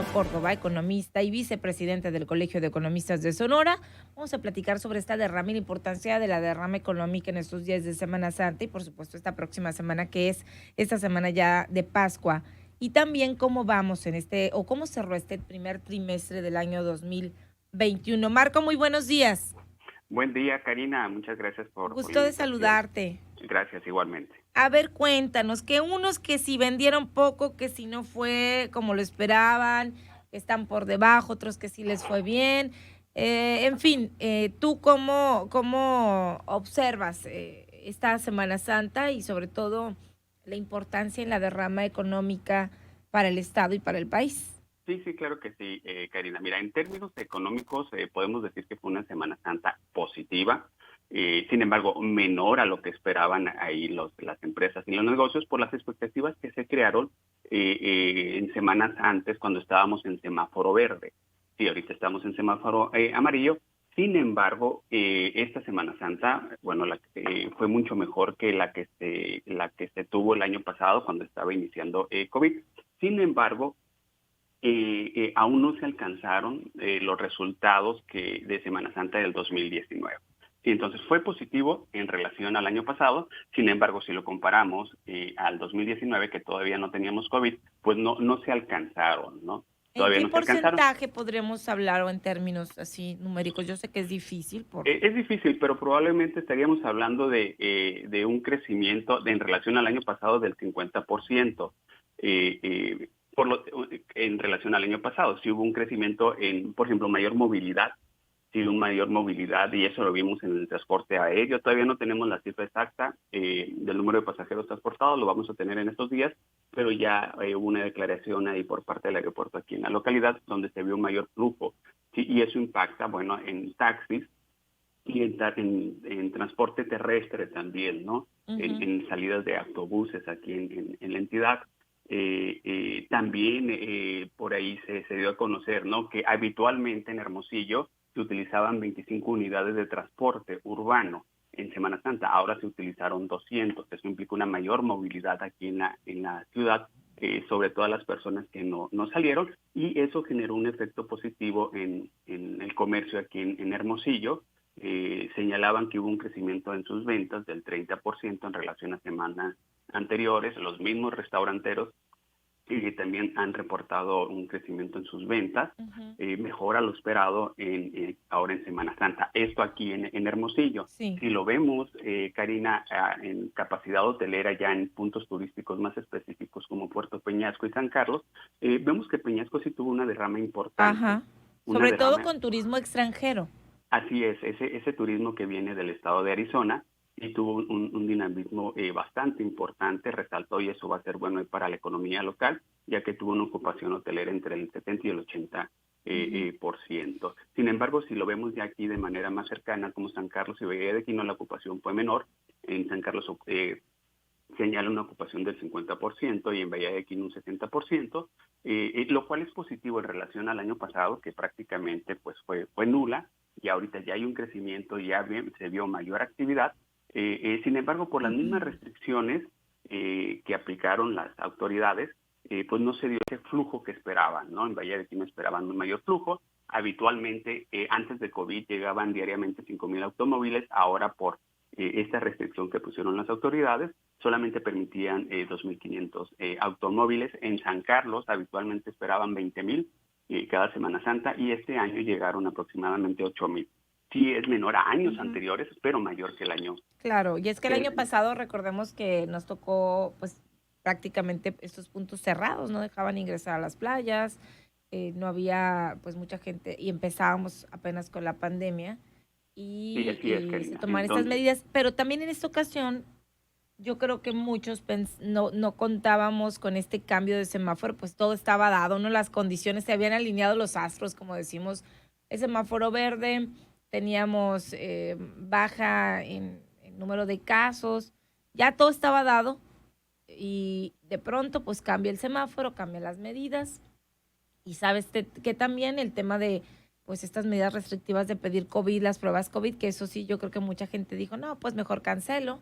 Antonio Córdoba, economista y vicepresidente del Colegio de Economistas de Sonora. Vamos a platicar sobre esta derrama y la importancia de la derrama económica en estos días de Semana Santa y por supuesto esta próxima semana que es esta semana ya de Pascua. Y también cómo vamos en o cómo cerró este primer trimestre del año 2021. Marco, muy buenos días. Buen día, Karina. Muchas gracias por la Gusto de invitación. saludarte. Gracias, igualmente. A ver, cuéntanos, que unos que si vendieron poco, que si no fue como lo esperaban, que están por debajo, otros que sí les fue bien. En fin, ¿tú cómo observas esta Semana Santa y sobre todo la importancia en la derrama económica para el Estado y para el país? Sí, sí, claro que sí, Karina. Mira, en términos económicos podemos decir que fue una Semana Santa positiva. Sin embargo, menor a lo que esperaban ahí las empresas y los negocios por las expectativas que se crearon en semanas antes cuando estábamos en semáforo verde. Sí, ahorita estamos en semáforo amarillo. Sin embargo, esta Semana Santa, bueno, fue mucho mejor que la que se tuvo el año pasado cuando estaba iniciando COVID. Sin embargo, aún no se alcanzaron los resultados de Semana Santa del 2019. Y entonces fue positivo en relación al año pasado. Sin embargo, si lo comparamos al 2019, que todavía no teníamos COVID, pues no se alcanzaron, ¿no? ¿En Todavía qué no se alcanzaron. porcentaje podríamos hablar o en términos así numéricos? Yo sé que es difícil Es difícil, pero probablemente estaríamos hablando de un crecimiento en relación al año pasado del 50%. Eh, eh, en relación al año pasado, sí hubo un crecimiento por ejemplo, mayor movilidad, sí hubo mayor movilidad y eso lo vimos en el transporte aéreo. Todavía no tenemos la cifra exacta del número de pasajeros transportados, lo vamos a tener en estos días, pero ya hubo una declaración ahí por parte del aeropuerto aquí en la localidad donde se vio un mayor flujo. Sí, y eso impacta, bueno, en taxis y en transporte terrestre también, ¿no? Ujú. En salidas de autobuses aquí en la entidad. También por ahí se dio a conocer, ¿no?, que habitualmente en Hermosillo se utilizaban 25 unidades de transporte urbano en Semana Santa. Ahora se utilizaron 200. Eso implica una mayor movilidad aquí en la ciudad, sobre todo a las personas que no salieron, y eso generó un efecto positivo en el comercio aquí en Hermosillo. Señalaban que hubo un crecimiento en sus ventas del 30% en relación a semanas anteriores. Los mismos restauranteros también han reportado un crecimiento en sus ventas, Ujú. mejor a lo esperado ahora en Semana Santa. Esto aquí en Hermosillo. Sí. Si lo vemos, Karina, en capacidad hotelera ya en puntos turísticos más específicos como Puerto Peñasco y San Carlos, vemos que Peñasco sí tuvo una derrama importante, Ajá. una Sobre todo derrama. con turismo extranjero. Así es, ese turismo que viene del estado de Arizona y tuvo un dinamismo bastante importante, resaltó, y eso va a ser bueno para la economía local, ya que tuvo una ocupación hotelera entre el 70 y el 80 Ujú. por ciento. Sin embargo, si lo vemos ya aquí de manera más cercana, como San Carlos y Bahía de Quino, la ocupación fue menor. En San Carlos señala una ocupación del 50% y en Bahía de Quino un 60%, lo cual es positivo en relación al año pasado, que prácticamente pues fue nula, y ahorita ya hay un crecimiento, se vio mayor actividad. Sin embargo, por las mismas Ujú. restricciones que aplicaron las autoridades, pues no se dio ese flujo que esperaban, ¿no? En Bahía de Quino esperaban un mayor flujo. Habitualmente, antes de COVID, llegaban diariamente 5,000 automóviles. Ahora, por esta restricción que pusieron las autoridades, solamente permitían 2,500 automóviles. En San Carlos habitualmente esperaban 20,000 cada Semana Santa, y este año llegaron aproximadamente 8,000. Sí es menor a años Ujú. anteriores, pero mayor que el año. Claro, y es que el año que pasado recordemos que nos tocó pues prácticamente estos puntos cerrados, no dejaban ingresar a las playas, no había pues mucha gente y empezábamos apenas con la pandemia Sí, así es, y se Karina. tomaron estas Entonces, medidas, pero también en esta ocasión yo creo que muchos no contábamos con este cambio de semáforo, pues todo estaba dado, ¿no? Las condiciones, se habían alineado los astros, como decimos, el semáforo verde, teníamos baja en número de casos, ya todo estaba dado y de pronto pues cambia el semáforo, cambian las medidas y sabes que también el tema de pues estas medidas restrictivas de pedir COVID, las pruebas COVID, que eso sí, yo creo que mucha gente dijo, no, pues mejor cancelo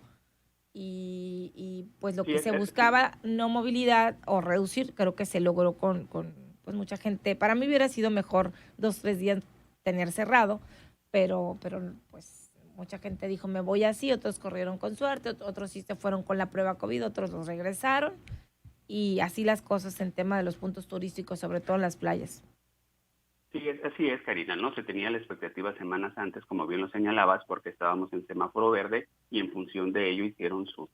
pues lo sí, que se sí, buscaba, no movilidad o reducir, creo que se logró con pues mucha gente, para mí hubiera sido mejor 2, 3 días tener cerrado, pero pues mucha gente dijo, me voy así, otros corrieron con suerte, otros sí se fueron con la prueba COVID, otros los regresaron, y así las cosas en tema de los puntos turísticos, sobre todo en las playas. Sí, así es, Karina, ¿no? Se tenía la expectativa semanas antes, como bien lo señalabas, porque estábamos en semáforo verde y en función de ello hicieron su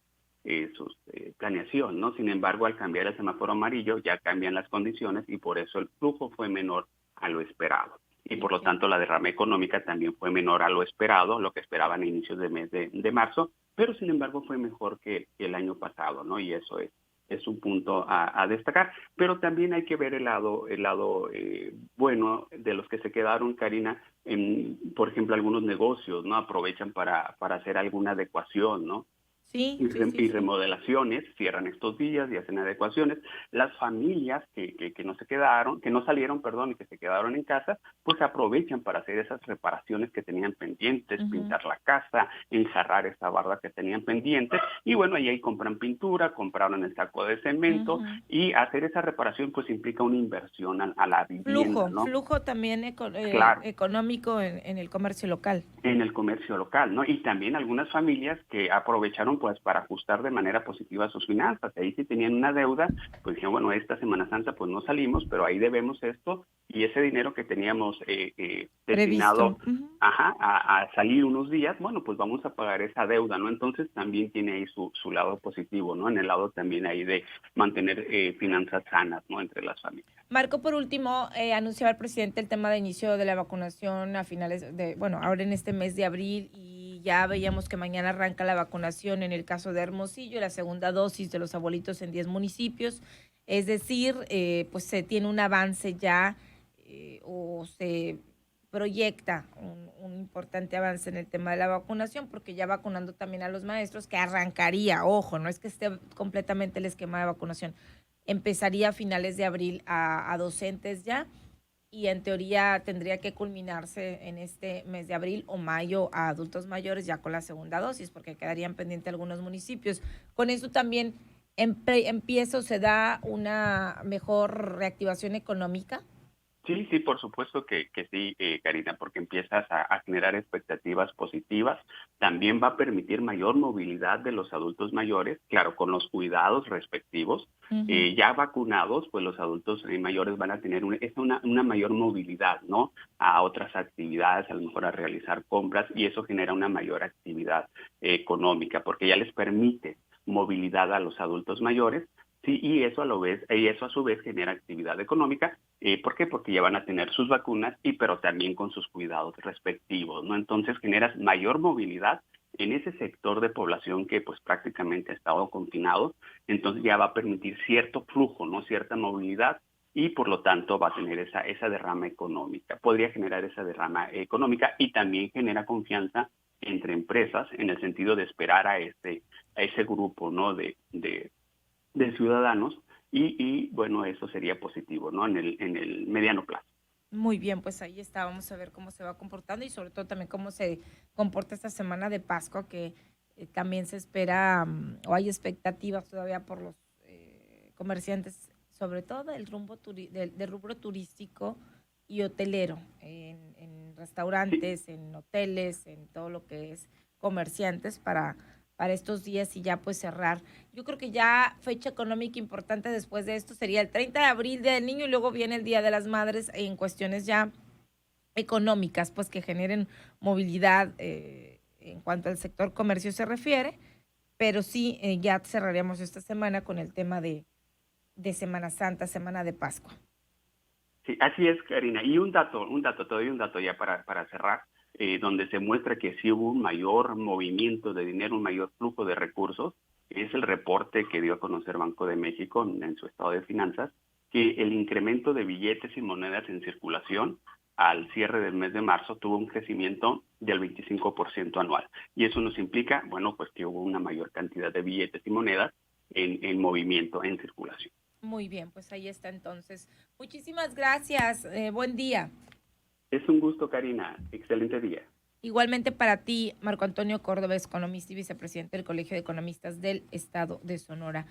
planeación, ¿no? Sin embargo, al cambiar el semáforo amarillo ya cambian las condiciones y por eso el flujo fue menor a lo esperado. Y por lo Okay. tanto la derrama económica también fue menor a lo esperado, lo que esperaban a inicios de mes de marzo, pero sin embargo fue mejor que el año pasado, ¿no? Y eso es un punto a destacar. Pero también hay que ver el lado bueno de los que se quedaron, Karina, por ejemplo, algunos negocios, ¿no? Aprovechan para hacer alguna adecuación, ¿no? Sí, y, sí, re- sí, y sí. remodelaciones, cierran estos días y hacen adecuaciones. Las familias que no se quedaron, que no salieron, perdón, y que se quedaron en casa, pues aprovechan para hacer esas reparaciones que tenían pendientes, Ujú, pintar la casa, enjarrar esa barda que tenían pendientes, y bueno, ahí compran pintura, compraron el saco de cemento, ujú. y hacer esa reparación pues implica una inversión a la vivienda, ¿no? Flujo también Claro, económico en el comercio local. en el comercio local, ¿no? Y también algunas familias que aprovecharon pues para ajustar de manera positiva sus finanzas. Ahí si tenían una deuda, pues dijeron, bueno, esta Semana Santa pues no salimos, pero ahí debemos esto y ese dinero que teníamos Previsto. destinado a salir unos días, bueno, pues vamos a pagar esa deuda, ¿no? Entonces también tiene ahí su lado positivo, ¿no? En el lado también ahí de mantener finanzas sanas, ¿no? Entre las familias. Marco, por último, anunciaba el presidente el tema de inicio de la vacunación a finales de, bueno, ahora en este mes de abril, y ya veíamos que mañana arranca la vacunación en el caso de Hermosillo, la segunda dosis de los abuelitos en 10 municipios. Es decir, pues se tiene un avance ya, o se proyecta un importante avance en el tema de la vacunación, porque ya vacunando también a los maestros, que arrancaría, ojo, no es que esté completamente el esquema de vacunación, empezaría a finales de abril a docentes ya, y en teoría tendría que culminarse en este mes de abril o mayo a adultos mayores ya con la segunda dosis, porque quedarían pendientes algunos municipios. Con eso también empieza o se da una mejor reactivación económica. Sí, sí, por supuesto que sí, Karina, porque empiezas a generar expectativas positivas. También va a permitir mayor movilidad de los adultos mayores, claro, con los cuidados respectivos. Ujú, Ya vacunados, pues los adultos mayores van a tener una mayor movilidad, ¿no? A otras actividades, a lo mejor a realizar compras, y eso genera una mayor actividad económica, porque ya les permite movilidad a los adultos mayores. Sí, y eso a su vez genera actividad económica. ¿Por qué? Porque ya van a tener sus vacunas pero también con sus cuidados respectivos, ¿no? Entonces generas mayor movilidad en ese sector de población que pues prácticamente ha estado confinado, entonces ya va a permitir cierto flujo, ¿no? Cierta movilidad y por lo tanto va a tener esa derrama económica. Podría generar esa derrama económica y también genera confianza entre empresas en el sentido de esperar a ese grupo, ¿no? De ciudadanos bueno, eso sería positivo, ¿no? En el mediano plazo. muy bien, pues ahí está, vamos a ver cómo se va comportando y sobre todo también cómo se comporta esta semana de Pascua, que también se espera, o hay expectativas todavía por los comerciantes, sobre todo del rubro turístico y hotelero, en Sí, restaurantes, en hoteles, en todo lo que es comerciantes para estos días y ya pues cerrar. Yo creo que ya fecha económica importante después de esto sería el 30 de abril, Día del Niño, y luego viene el Día de las Madres en cuestiones ya económicas, pues que generen movilidad en cuanto al sector comercio se refiere, pero sí, ya cerraríamos esta semana con el tema de Semana Santa, Semana de Pascua. sí, así es, Karina. Y te doy un dato ya para cerrar, donde se muestra que sí hubo un mayor movimiento de dinero, un mayor flujo de recursos, es el reporte que dio a conocer Banco de México en su estado de finanzas, que el incremento de billetes y monedas en circulación al cierre del mes de marzo tuvo un crecimiento del 25% anual. Y eso nos implica, bueno, pues que hubo una mayor cantidad de billetes y monedas en movimiento, en circulación. Muy bien, pues ahí está entonces. Muchísimas gracias. Buen día. Es un gusto, Karina. Excelente día. Igualmente para ti, Marco Antonio Córdoba, economista y vicepresidente del Colegio de Economistas del Estado de Sonora.